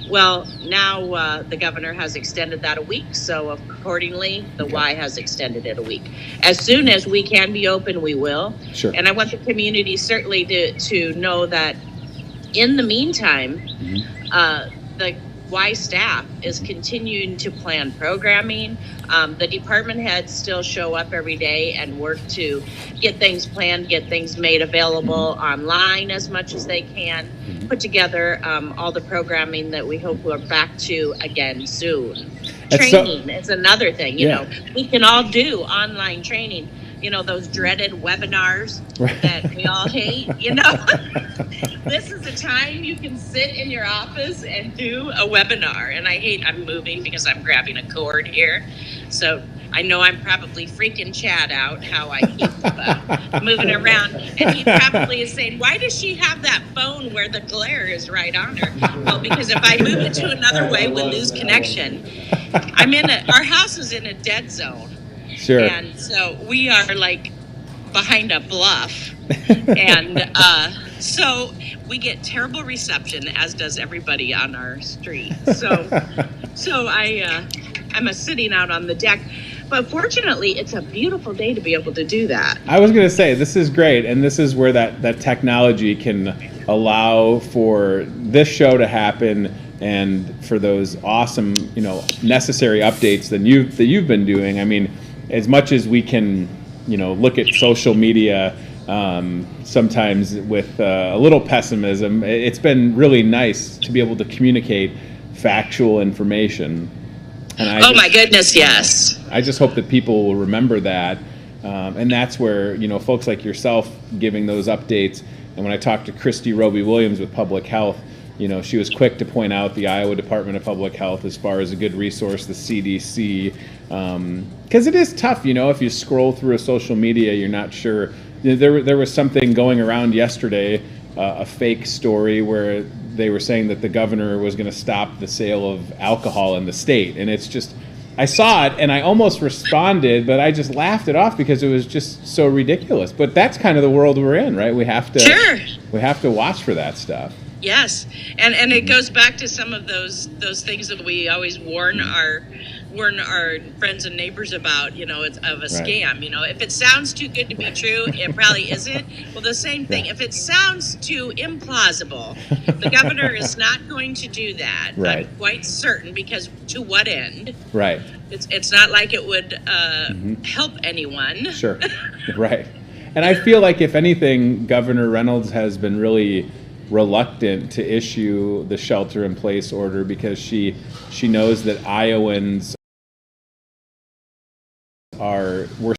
[SPEAKER 5] Well, now the governor has extended that a week, so accordingly, the Y has extended it a week. As soon as we can be open, we will.
[SPEAKER 2] Sure.
[SPEAKER 5] And I want the community certainly to know that in the meantime, the Y staff is continuing to plan programming. The department heads still show up every day and work to get things planned, get things made available online as much as they can, put together all the programming that we hope we're back to again soon. Training is another thing, you know, we can all do online training. You know, those dreaded webinars that we all hate, you know. This is a time you can sit in your office and do a webinar. And I'm moving because I'm grabbing a cord here. So I know I'm probably freaking Chad out how I keep moving around. And he probably is saying, why does she have that phone where the glare is right on her? Well, because if I move it to another way, we'll lose connection. Our house is in a dead zone.
[SPEAKER 2] Sure.
[SPEAKER 5] And so we are like behind a bluff. And so we get terrible reception, as does everybody on our street. So I'm sitting out on the deck. But fortunately, it's a beautiful day to be able to do that.
[SPEAKER 2] I was going to say, this is great. And this is where that technology can allow for this show to happen and for those awesome, necessary updates that you've been doing. I mean, as much as we can, look at social media sometimes with a little pessimism, it's been really nice to be able to communicate factual information. And
[SPEAKER 5] my goodness, yes.
[SPEAKER 2] I just hope that people will remember that. And that's where, folks like yourself giving those updates. And when I talked to Christy Roby-Williams with Public Health, she was quick to point out the Iowa Department of Public Health as far as a good resource, the CDC, because it is tough, if you scroll through a social media, you're not sure. There was something going around yesterday, a fake story where they were saying that the governor was going to stop the sale of alcohol in the state, and it's just, I saw it and I almost responded, but I just laughed it off because it was just so ridiculous. But that's kind of the world we're in, right? We have to watch for that stuff.
[SPEAKER 5] Yes, and it goes back to some of those things that we always warn our friends and neighbors about. It's of a scam. If it sounds too good to be true, it probably isn't. Well, the same thing. If it sounds too implausible, the governor is not going to do that.
[SPEAKER 2] Right.
[SPEAKER 5] I'm quite certain, because to what end?
[SPEAKER 2] Right.
[SPEAKER 5] It's not like it would help anyone.
[SPEAKER 2] Sure. Right. And I feel like, if anything, Governor Reynolds has been really reluctant to issue the shelter-in-place order because she knows that Iowans we're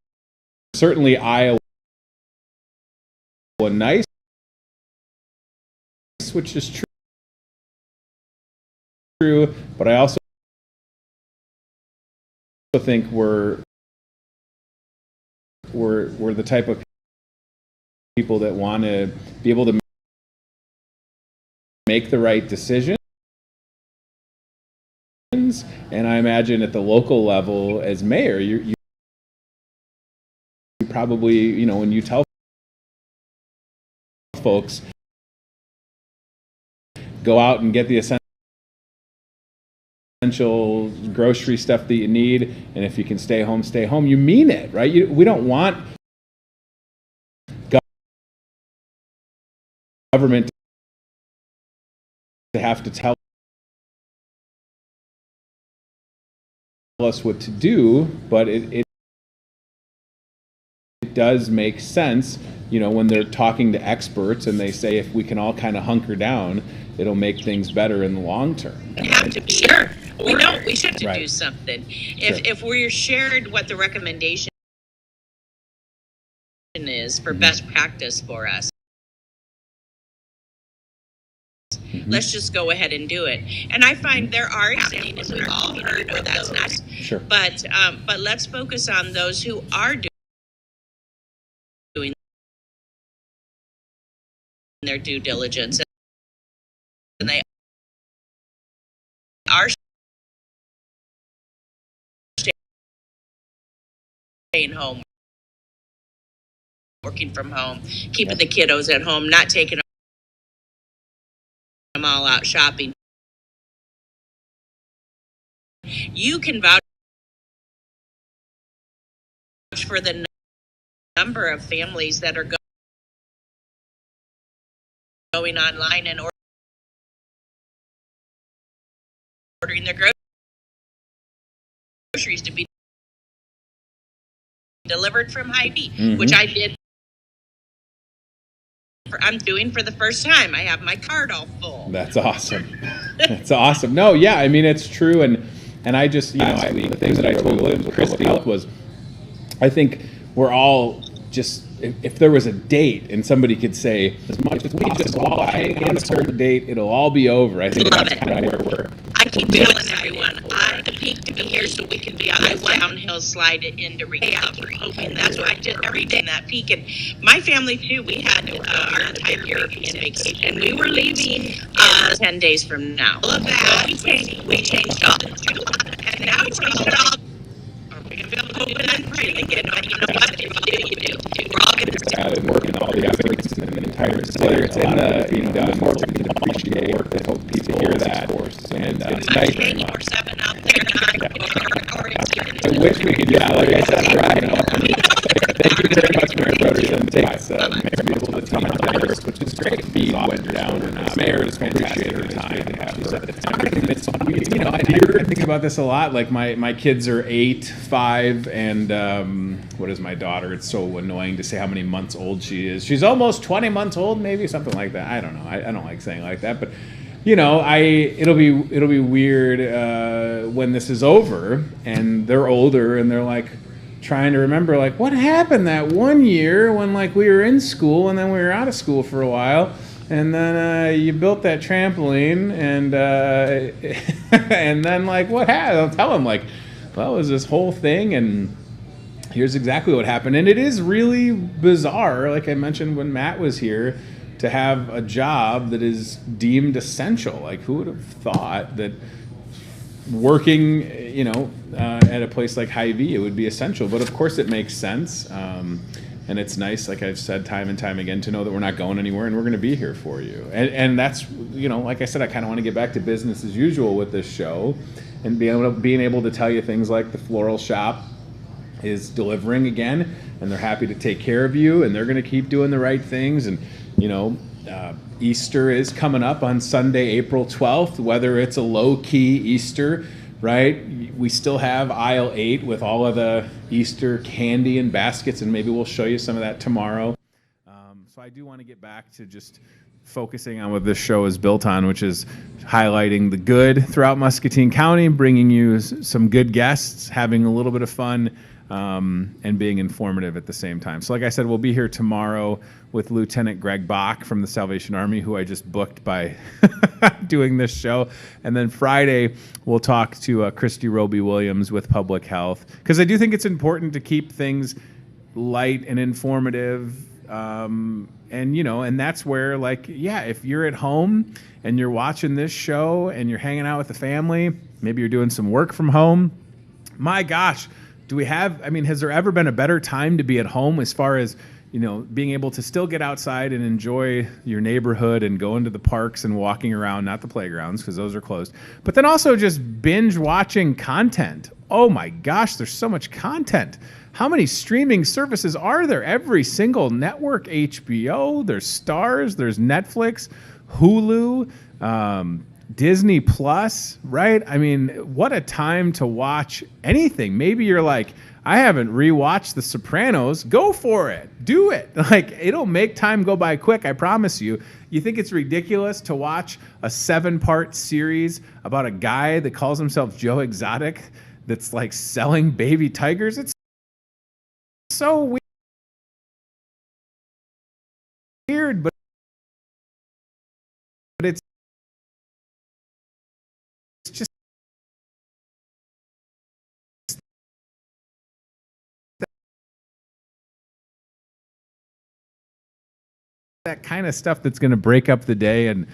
[SPEAKER 2] certainly Iowa nice, which is true, but I also think we're the type of people that want to be able to make the right decisions. And I imagine at the local level, as mayor, you probably, when you tell folks, go out and get the essential grocery stuff that you need, and if you can stay home, you mean it, right? We don't want government to have to tell us what to do, but it does make sense, when they're talking to experts and they say if we can all kind of hunker down, it'll make things better in the long term.
[SPEAKER 5] We have to be sure. We should do something. If we're shared what the recommendation is for best practice for us, let's just go ahead and do it. And I find there are examples we've all heard, that's nice.
[SPEAKER 2] Sure.
[SPEAKER 5] But let's focus on those who are doing their due diligence and they are staying home, working from home, keeping the kiddos at home, not taking them all out shopping. You can vouch for the number of families that are going online and ordering their groceries to be delivered from Hy-Vee, which I did. I'm doing for the first time. I have my cart all full.
[SPEAKER 2] That's awesome. That's awesome. No, yeah, I mean, it's true. And I just, the things that I told Christy was, I think we're all just, if there was a date and somebody could say, as much as we just all hang on a certain date, it'll all be over. I think that's kind of where we're.
[SPEAKER 5] I keep telling everyone, I the peak to be here so we can be on this downhill slide into recovery. And that's what I did every day in that peak. And my family too, we had our entire European vacation. And we were leaving 10 days from now. All of that, we changed all. And now it's all. Hoping and praying again. You know what? If you do. We're all going to
[SPEAKER 2] start working all the efforts and the entire distillery. It's a lot of being done. More we can appreciate work. I hope people hear that. And it's nice.
[SPEAKER 5] Or 7 out there.
[SPEAKER 2] I wish we could, like I said, thank you very much, Mayor Rotary. And thanks, Mayor Beetle, the team out there, which is great. Bees went down, and Mayor is fantastic her time. I think about this a lot. Like my kids are 8, 5, and what is my daughter? It's so annoying to say how many months old she is. She's almost 20 months old, maybe something like that. I don't know. I don't like saying like that, but it'll be weird when this is over and they're older and they're like trying to remember like what happened that one year when like we were in school and then we were out of school for a while. And then you built that trampoline, and and then like what happened? I'll tell them like, well, it was this whole thing, and here's exactly what happened. And it is really bizarre, like I mentioned when Matt was here, to have a job that is deemed essential. Like who would have thought that working, at a place like Hy-Vee, it would be essential? But of course, it makes sense. And it's nice, like I've said time and time again, to know that we're not going anywhere and we're going to be here for you. And that's, like I said, I kind of want to get back to business as usual with this show and being able to tell you things like the floral shop is delivering again, and they're happy to take care of you, and they're going to keep doing the right things. And, Easter is coming up on Sunday, April 12th, whether it's a low-key Easter, right? We still have aisle 8 with all of the Easter candy and baskets, and maybe we'll show you some of that tomorrow. So I do want to get back to just focusing on what this show is built on, which is highlighting the good throughout Muscatine County, bringing you some good guests, having a little bit of fun, and being informative at the same time. So like I said, we'll be here tomorrow with Lieutenant Greg Bach from the Salvation Army, who I just booked by doing this show. And then Friday, we'll talk to Christy Roby-Williams with Public Health, because I do think it's important to keep things light and informative. And that's where, if you're at home and you're watching this show and you're hanging out with the family, maybe you're doing some work from home, my gosh, has there ever been a better time to be at home as far as, being able to still get outside and enjoy your neighborhood and go into the parks and walking around, not the playgrounds because those are closed, but then also just binge watching content. Oh my gosh, there's so much content. How many streaming services are there? Every single network, HBO, there's Stars, there's Netflix, Hulu, Disney Plus, right? I mean, what a time to watch anything. Maybe you're like, I haven't rewatched The Sopranos. Go for it. Do it. It'll make time go by quick, I promise you. You think it's ridiculous to watch a 7-part series about a guy that calls himself Joe Exotic that's selling baby tigers? It's so weird, but it's just that kind of stuff that's going to break up the day and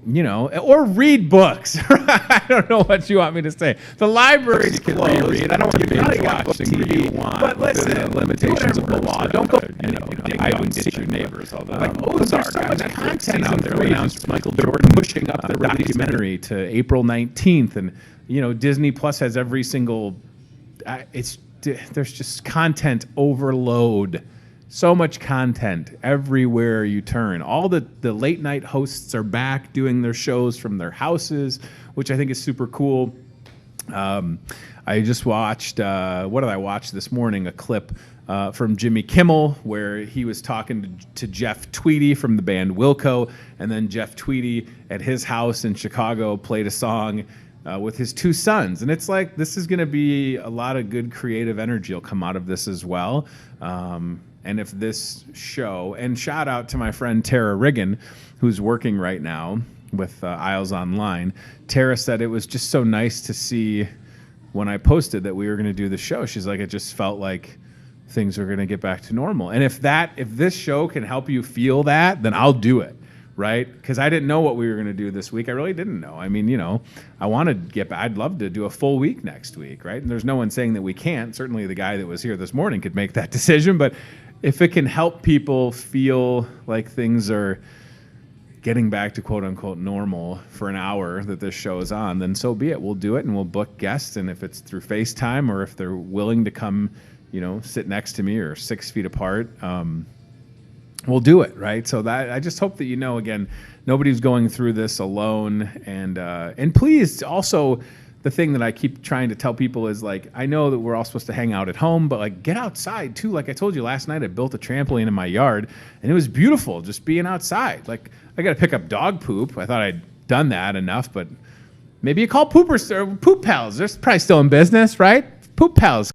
[SPEAKER 2] or read books. I don't know what you want me to say. The library's closed. Read. I don't want you to watch TV, but listen, the limitations of the law. Don't go. I wouldn't get your neighbors. Although there's so much content out there. We announced Michael Jordan pushing up the documentary to April 19th, and Disney Plus has every single. There's just content overload. So much content everywhere you turn. All the late night hosts are back doing their shows from their houses, which I think is super cool. I just watched, what did I watch this morning? A clip from Jimmy Kimmel where he was talking to Jeff Tweedy from the band Wilco, and then Jeff Tweedy at his house in Chicago played a song with his two sons. And it's like, this is going to be a lot of good creative energy will come out of this as well. And if this show, and shout out to my friend Tara Riggin, who's working right now with Isles Online. Tara said it was just so nice to see when I posted that we were going to do the show. She's like, it just felt like things are going to get back to normal. And if this show can help you feel that, then I'll do it, right? Because I didn't know what we were going to do this week. I really didn't know. I mean, I want to get back. I'd love to do a full week next week, right? And there's no one saying that we can't. Certainly the guy that was here this morning could make that decision, but if it can help people feel like things are getting back to quote unquote normal for an hour that this show is on, then so be it. We'll do it and we'll book guests. And if it's through FaceTime or if they're willing to come, sit next to me or 6 feet apart, we'll do it. Right. So that I just hope that, again, nobody's going through this alone. And please also, the thing that I keep trying to tell people is like, I know that we're all supposed to hang out at home, but like get outside too. Like I told you last night, I built a trampoline in my yard and it was beautiful just being outside. Like I got to pick up dog poop. I thought I'd done that enough, but maybe you call poopers or poop pals. They're probably still in business, right? Poop pals.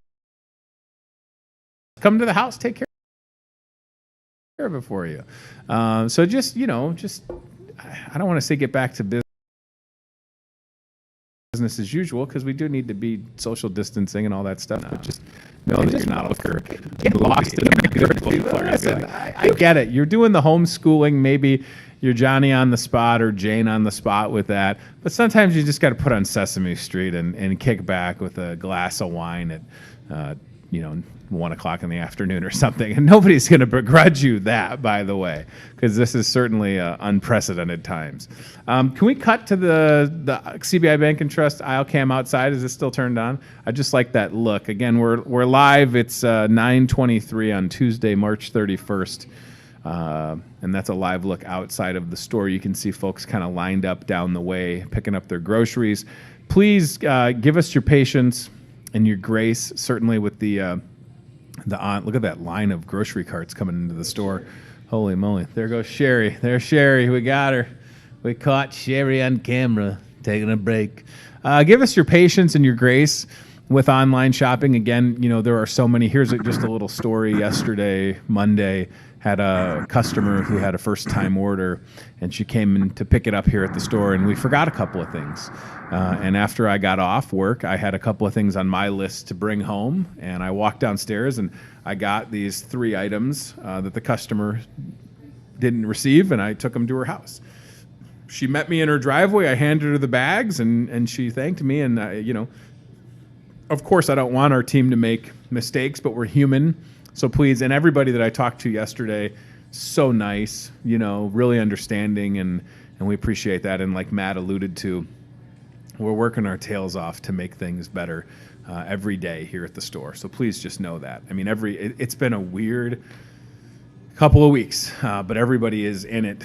[SPEAKER 2] Come to the house, take care of it for you. So just, I don't want to say get back to business as usual, because we do need to be social distancing and all that stuff. But just know that you're not a Kirk. Get lost in a good listen, I get it. You're doing the homeschooling. Maybe you're Johnny on the spot or Jane on the spot with that. But sometimes you just got to put on Sesame Street and kick back with a glass of wine at 1 o'clock in the afternoon or something. And nobody's going to begrudge you that, by the way, because this is certainly unprecedented times. Can we cut to the CBI Bank and Trust aisle cam outside? Is this still turned on? I just like that look. Again, we're live. It's 9:23 on Tuesday, March 31st. And that's a live look outside of the store. You can see folks kind of lined up down the way, picking up their groceries. Please give us your patience and your grace, certainly with the look at that line of grocery carts coming into the store. Holy moly. There goes Sherry. There's Sherry. We got her. We caught Sherry on camera taking a break. Give us your patience and your grace with online shopping. Again, there are so many. Here's just a little story. Yesterday, Monday, had a customer who had a first-time order, and she came in to pick it up here at the store, and we forgot a couple of things. And after I got off work, I had a couple of things on my list to bring home, and I walked downstairs, and I got these 3 items that the customer didn't receive, and I took them to her house. She met me in her driveway. I handed her the bags, and she thanked me, and of course, I don't want our team to make mistakes, but we're human. So please, and everybody that I talked to yesterday, so nice, really understanding, and we appreciate that. And like Matt alluded to, we're working our tails off to make things better every day here at the store. So please just know that. I mean, it's been a weird couple of weeks, but everybody is in it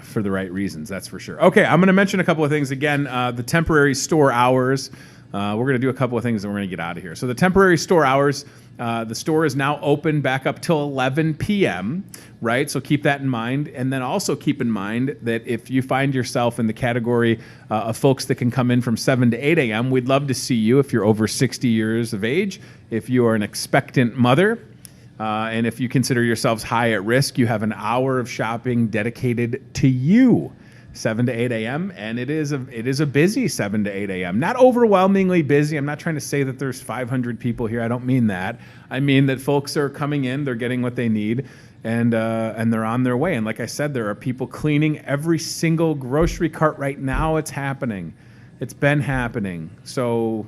[SPEAKER 2] for the right reasons, that's for sure. Okay, I'm going to mention a couple of things. Again, the temporary store hours. We're going to do a couple of things and we're going to get out of here. So the temporary store hours, the store is now open back up till 11 p.m., right? So keep that in mind. And then also keep in mind that if you find yourself in the category of folks that can come in from 7 to 8 a.m., we'd love to see you if you're over 60 years of age, if you are an expectant mother, and if you consider yourselves high at risk, you have an hour of shopping dedicated to you. 7 to 8 a.m. And it is a busy 7 to 8 a.m. Not overwhelmingly busy. I'm not trying to say that there's 500 people here. I don't mean that. I mean that folks are coming in, they're getting what they need, and they're on their way. And like I said, there are people cleaning every single grocery cart right now. It's happening. It's been happening. So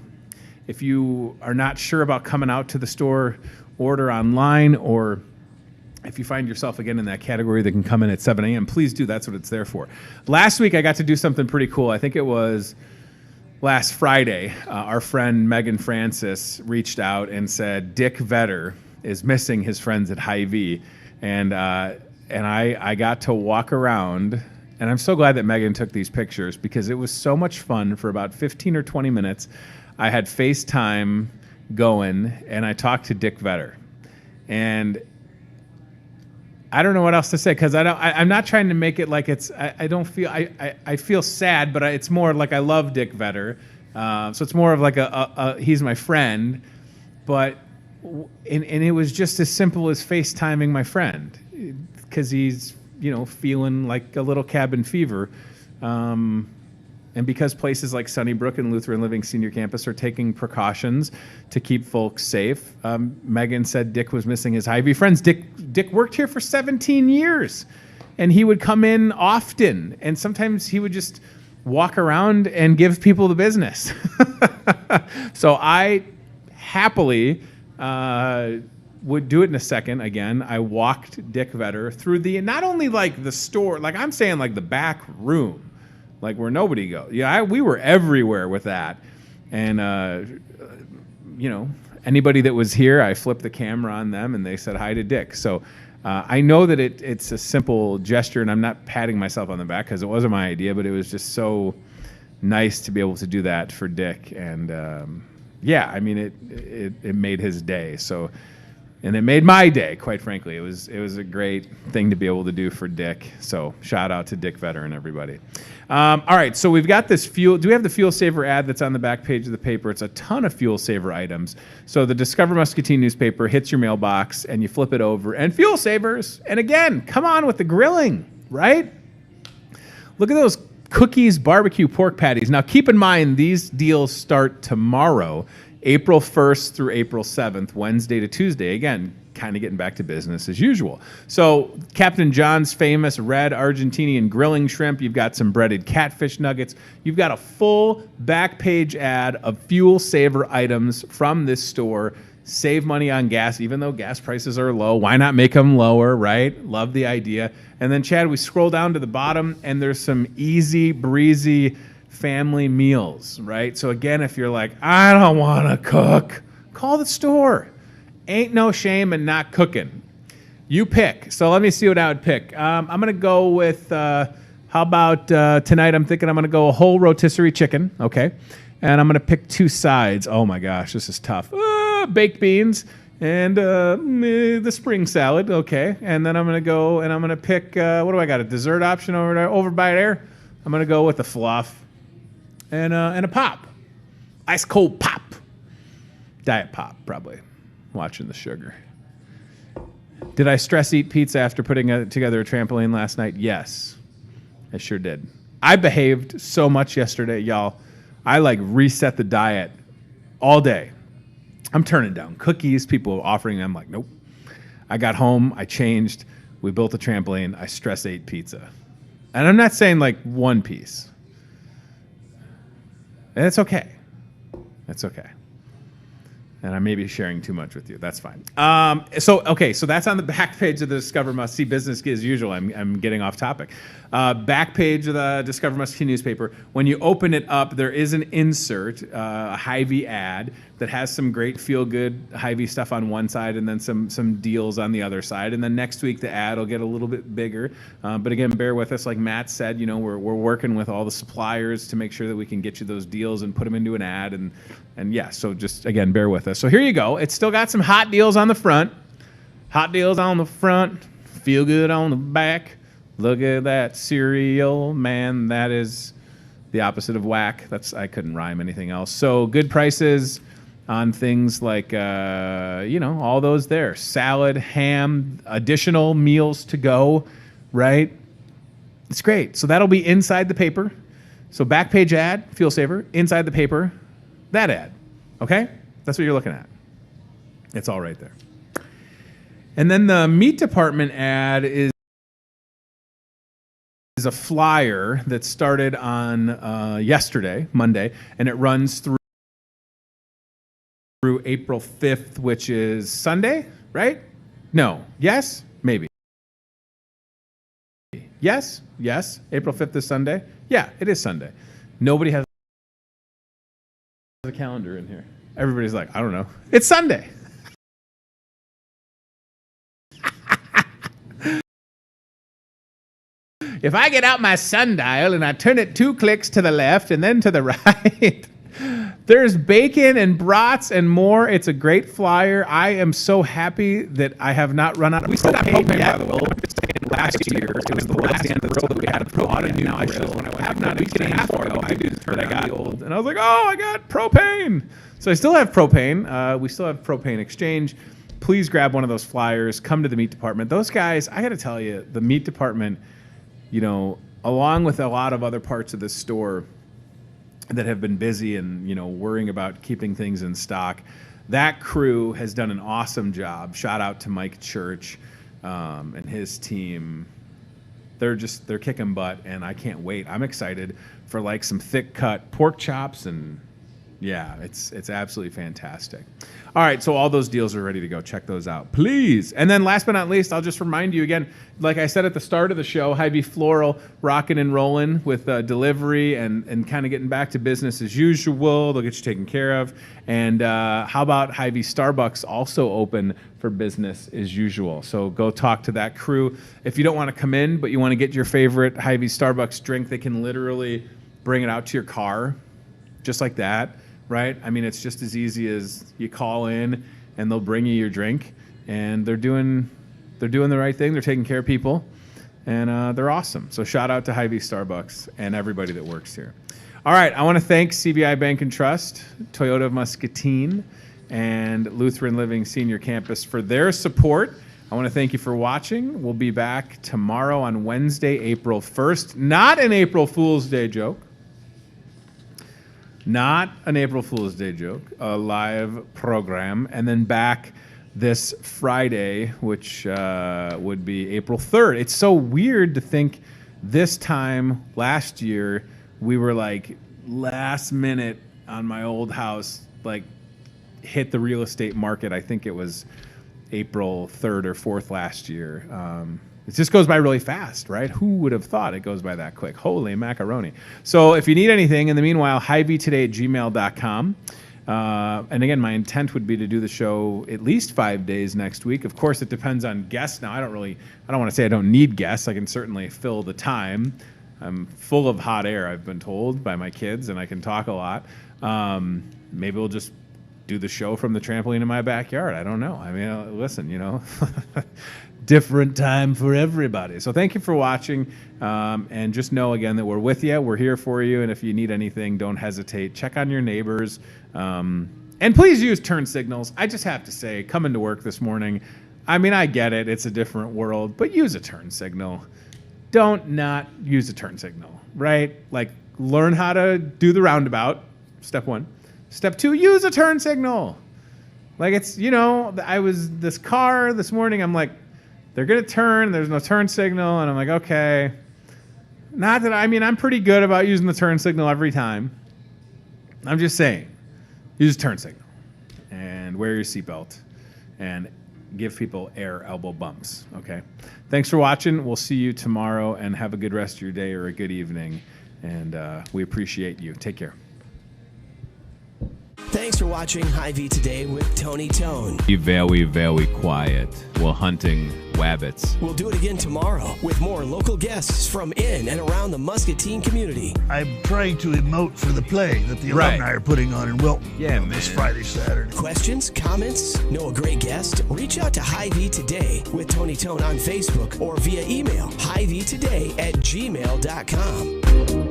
[SPEAKER 2] if you are not sure about coming out to the store, order online, or if you find yourself again in that category that can come in at 7 a.m., please do. That's what it's there for. Last week, I got to do something pretty cool. I think it was last Friday. Our friend Megan Francis reached out and said Dick Vetter is missing his friends at Hy-Vee. And I got to walk around. And I'm so glad that Megan took these pictures because it was so much fun for about 15 or 20 minutes. I had FaceTime going, and I talked to Dick Vetter. And I don't know what else to say because I'm not trying to make it like it's. I don't feel. I feel sad, but it's more like I love Dick Vetter, so it's more of like he's my friend, but and it was just as simple as FaceTiming my friend because he's feeling like a little cabin fever, and because places like Sunnybrook and Lutheran Living Senior Campus are taking precautions to keep folks safe, Megan said Dick was missing his Hy-Vee friends. Dick worked here for 17 years, and he would come in often, and sometimes he would just walk around and give people the business. So I happily would do it in a second. Again, I walked Dick Vetter through not only like the store, like I'm saying like the back room, like where nobody goes. Yeah, we were everywhere with that. And, anybody that was here, I flipped the camera on them and they said hi to Dick. So I know that it's a simple gesture, and I'm not patting myself on the back because it wasn't my idea, but it was just so nice to be able to do that for Dick. And it made his day. So, and it made my day, quite frankly. It was a great thing to be able to do for Dick. So shout out to Dick Vetter and everybody. All right, so we've got this fuel. Do we have the Fuel Saver ad that's on the back page of the paper? It's a ton of Fuel Saver items. So the Discover Muscatine newspaper hits your mailbox, and you flip it over, and Fuel Savers. And again, come on with the grilling, right? Look at those cookies, barbecue pork patties. Now, keep in mind, these deals start tomorrow, April 1st through April 7th, Wednesday to Tuesday. Again, kind of getting back to business as usual. So Captain John's famous red Argentinian grilling shrimp. You've got some breaded catfish nuggets. You've got a full back page ad of Fuel Saver items from this store. Save money on gas, even though gas prices are low. Why not make them lower, right? Love the idea. And then, Chad, we scroll down to the bottom, and there's some easy breezy family meals, right? So again, if you're like, I don't want to cook, call the store. Ain't no shame in not cooking. You pick. So let me see what I would pick. I'm going to go with, how about tonight I'm thinking I'm going to go a whole rotisserie chicken, okay? And I'm going to pick 2 sides. Oh my gosh, this is tough. Baked beans and the spring salad, okay? And then I'm going to go and I'm going to pick, what do I got, a dessert option over by there? I'm going to go with a fluff and a pop. Ice cold pop. Diet pop, probably. Watching the sugar. Did I stress eat pizza after putting together a trampoline last night? Yes, I sure did. I behaved so much yesterday, y'all. I reset the diet all day. I'm turning down cookies. People offering them. I'm like, nope. I got home. I changed. We built a trampoline. I stress ate pizza. And I'm not saying one piece. And it's okay. It's okay. And I may be sharing too much with you. That's fine. So that's on the back page of the Discover Must See Business as usual. I'm getting off topic. Back page of the Discover Must See newspaper. When you open it up, there is an insert, a Hy-Vee ad that has some great feel-good Hy-Vee stuff on one side and then some deals on the other side. And then next week, the ad will get a little bit bigger. But again, bear with us. Like Matt said, we're working with all the suppliers to make sure that we can get you those deals and put them into an ad. And yeah, so just, again, bear with us. So here you go. It's still got some hot deals on the front. Hot deals on the front. Feel good on the back. Look at that cereal. Man, that is the opposite of whack. I couldn't rhyme anything else. So good prices on things like, all those there. Salad, ham, additional meals to go, right? It's great. So that'll be inside the paper. So back page ad, Fuel Saver. Inside the paper, that ad. Okay? That's what you're looking at. It's all right there. And then the meat department ad is a flyer that started on yesterday, Monday, and it runs through April 5th, which is Sunday, right? No. Yes? Maybe. Yes? Yes. April 5th is Sunday? Yeah, it is Sunday. Nobody has a calendar in here. Everybody's like, I don't know. It's Sunday. If I get out my sundial and I turn it 2 clicks to the left and then to the right, there's bacon and brats and more. It's a great flyer. I am so happy that I have not run out. We still got propane, by the way. Last year, it was the last end of the road that we had to put on a new grill. And I have not a week and a half ago, I got old. And I was like, oh, I got propane. So I still have propane. We still have propane exchange. Please grab one of those flyers. Come to the meat department. Those guys, I got to tell you, the meat department, you know, along with a lot of other parts of the store that have been busy and, you know, worrying about keeping things in stock, that crew has done an awesome job. Shout out to Mike Church and his team. They're kicking butt, and I can't wait. I'm excited for like some thick cut pork chops, and yeah, it's absolutely fantastic. All right, so all those deals are ready to go. Check those out, please. And then last but not least, I'll just remind you again, like I said at the start of the show, Hy-Vee Floral rocking and rolling with delivery and kind of getting back to business as usual. They'll get you taken care of. And how about Hy-Vee Starbucks also open for business as usual? So go talk to that crew. If you don't want to come in, but you want to get your favorite Hy-Vee Starbucks drink, they can literally bring it out to your car just like that. Right? I mean, it's just as easy as you call in and they'll bring you your drink, and they're doing the right thing. They're taking care of people, and they're awesome. So shout out to Hy-Vee Starbucks and everybody that works here. All right, I want to thank CVI Bank and Trust, Toyota of Muscatine, and Lutheran Living Senior Campus for their support. I want to thank you for watching. We'll be back tomorrow on Wednesday, April 1st. Not an April Fool's Day joke. Not an April Fool's Day joke, a live program, and then back this Friday, which would be April 3rd. It's so weird to think this time last year we were like last minute on my old house, like hit the real estate market. I think it was April 3rd or 4th last year. It just goes by really fast, right? Who would have thought it goes by that quick? Holy macaroni. So if you need anything, in the meanwhile, hyveetoday@gmail.com. And again, my intent would be to do the show at least 5 days next week. Of course, it depends on guests. Now, I don't want to say I don't need guests. I can certainly fill the time. I'm full of hot air, I've been told by my kids, and I can talk a lot. Maybe we'll just do the show from the trampoline in my backyard. I don't know. I mean, listen, you know, different time for everybody. So thank you for watching, and just know again that we're with you. We're here for you, and if you need anything, don't hesitate. Check on your neighbors, and please use turn signals. I just have to say, coming to work this morning, I mean, I get it. It's a different world, but use a turn signal. Don't not use a turn signal, right? Like, learn how to do the roundabout, step 1. Step 2, use a turn signal. Like, it's, you know, this car this morning, I'm like, they're going to turn, there's no turn signal, and I'm like, okay. Not that, I mean, I'm pretty good about using the turn signal every time. I'm just saying, use a turn signal, and wear your seatbelt, and give people air elbow bumps, okay? Thanks for watching. We'll see you tomorrow, and have a good rest of your day or a good evening, and we appreciate you. Take care.
[SPEAKER 1] Thanks for watching Hy-Vee Today with Tony Tone.
[SPEAKER 4] Be very, very quiet while hunting wabbits.
[SPEAKER 1] We'll do it again tomorrow with more local guests from in and around the Muscatine community.
[SPEAKER 6] I'm trying to emote for the play that the alumni are putting on in Wilton this Friday, Saturday.
[SPEAKER 1] Questions, comments, know a great guest? Reach out to Hy-Vee Today with Tony Tone on Facebook or via email, hyveetoday@gmail.com.